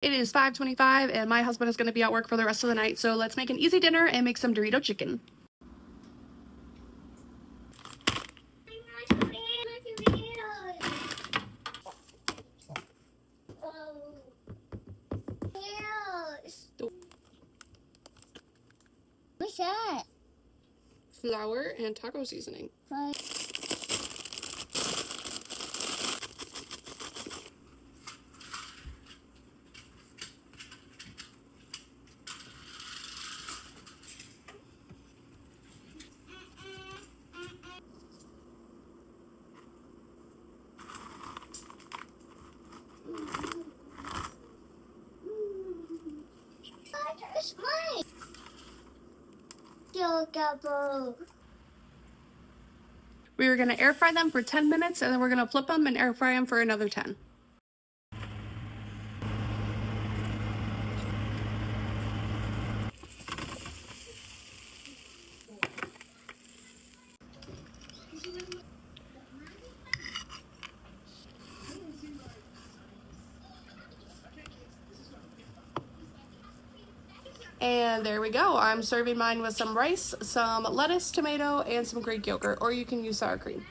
It is 5:25 and my husband is going to be at work for the rest of the night, so let's make an easy dinner and make some Dorito chicken. What's that? Flour and taco seasoning. It's mine. We were going to air fry them for 10 minutes and then we're going to flip them and air fry them for another 10. And there we go. I'm serving mine with some rice, some lettuce, tomato, and some Greek yogurt, or you can use sour cream.